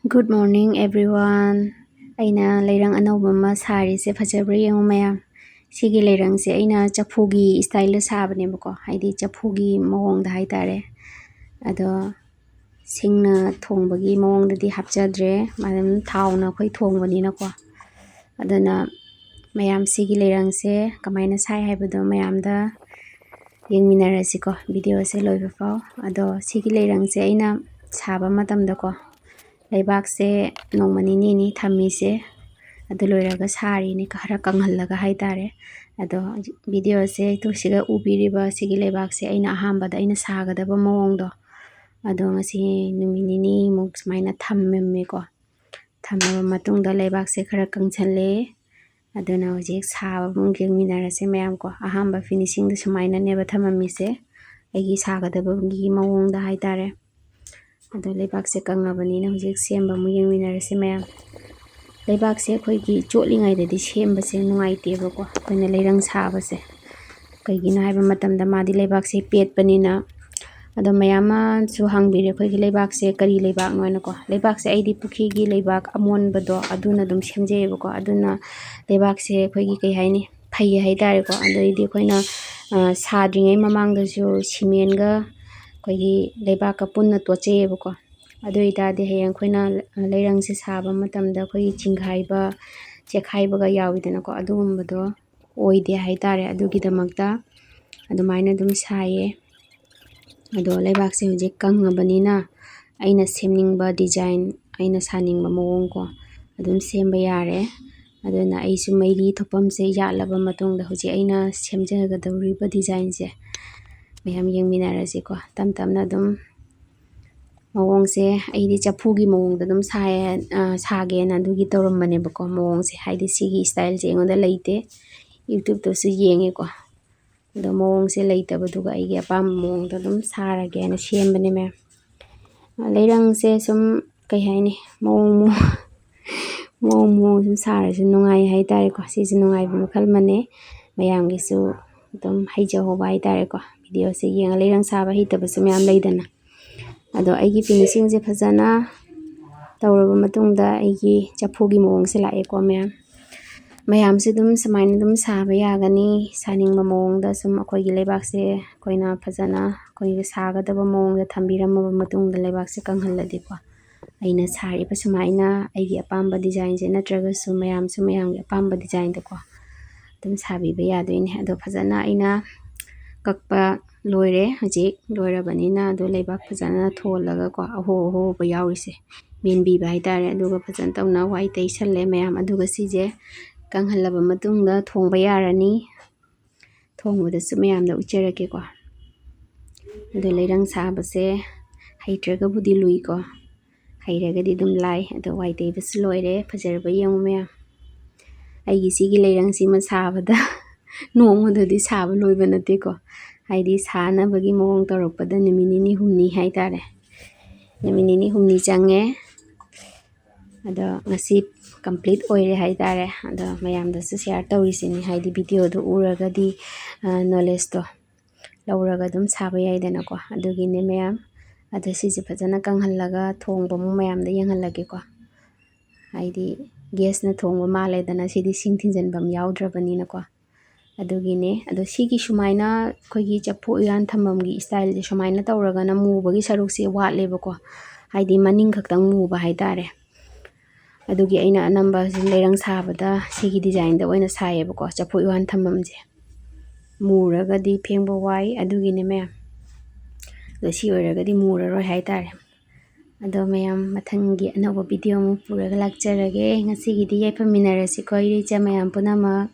Good morning everyone. Aina leirang anauba ma sari se phajabra yengu mayam. Sigi leirang se aina chapugi style la sabane bako. Haidi chapugi mawong da haitare. Ado singna thongbagi mawong da di hapchadre. Madam thawna khoi thongbani na ko. Adana mayam sigi leirang se kamaina sai haibado mayam da yengminarasi ko video se loiba faw. Ado sigi leirang se aina saba matam da ko. Leibak se nongmani ni thami se adu loiraga sari ni khara kanghalaga haitare ado video se to siga ubiriba sigi leibak se aina ahamba da aina sagadaba mawong do ado ngasi numini ni muk smaina thammeme ko thamma matung da leibak se khara kangchale aduna hojik saba mung yengminara se mayam ko ahamba finishing da smaina neba thamami se agi sagadaba gi mawong da haitare ado leibak se kangabani na hojik semba mu yengminara se mayam leibak se khoi gi chotlingai da di semba se nungai teba ko koina leirang saba se kaigina haiba matam da madi leibak se pet panina ado mayama su hangbire khoi gi leibak se kari leibak noina ko leibak se aidi pukhi gi leibak amon bado aduna dum semjeba ko aduna leibak se khoi gi kai haini phai haitare ko ado idi khoina sadringai mamang da su cement ga khoi gi leibak ka punna tocheyeba ko ado itade hayang khoina leirang se saba matam da khoi chinghaiba chekhaiba ga yawidana ko adugumbado oide haitare adugidamakta adumaina dum saye ado leibak se hojik kangabani na aina semningba design aina saningba mawong ko adum semba yare aduna aisu mairi thopam se yatlaba matungda hojik aina semjagadawriba design se mayam yengminarasi ko tamtamna dum mawong se aidi chapugi mawong da dum sage na dugi tawrambane bako mawong se haidi sigi style se ngoda leite youtube to su yenge ko do mawong se leita baduga aigi apam mawong da dum sarage na sembane me leirang se sum kai haini mawong sum sara su nungai haitare ko si su nungai bu makhal mane mayam gi su dum haija hoba haitare ko video se yenga leirang saba hitaba su mayam leidana ado aigi finishing se phajana tawraba matungda aigi chapugi mawong se lae ko mayam se dum samaina dum saba yagani saningba mawong da sum akoi gi leibak se koina phajana koi sagadaba mawong da thambiramaba matungda leibak se kanghaladi ko aina sariba sumaina aigi apamba design se natraga su mayam gi apamba design da ko dum sabiba yadoine ado phajana aina kakpa loire hojik loirabanina ado leibak phajana tholaga ko aho ba yawrise menbiba haitare aduga phajana tawna wai teisalle mayam aduga sije kanghalaba matungda thongba yarani thongbada su mayamda ucherake ko ado leirang saba se haitraga budi lui ko hairagadi dum lai ado wai teiba su loire phajarba yengu mayam aigi sigi leirang sima sabada nongmadadi saba loiba nate ko haidi sanabagi mawong tawrakpada numinini humni haitare numinini humni change ado ngasi complete oire haitare ado mayamda su share tawrisini haidi video do uragadi knowledge to lauraga dum saba yaidana ko adugine mayam ado sisi phajana kanghallaga thongba mu mayamda yenghalage ko haidi gas na thongba maledana sidi sing thinjanbam yawdrabanina ko adugine ado sigi sumaina khoigi chapu yan thamamgi style je sumaina tawraga na mubagi saruk se watleba ko haidi maning khaktang muba haitare adugi aina anamba leirang sabada sigi design da oina sayeba ko chapu yan thamamje muraga di phengba wai adugine mayam do si oiragadi muraroi haitare ado mayam mathangi anaba video mu puraga lakcharage ngasigidi yaifaminarasi ko iricha mayam punama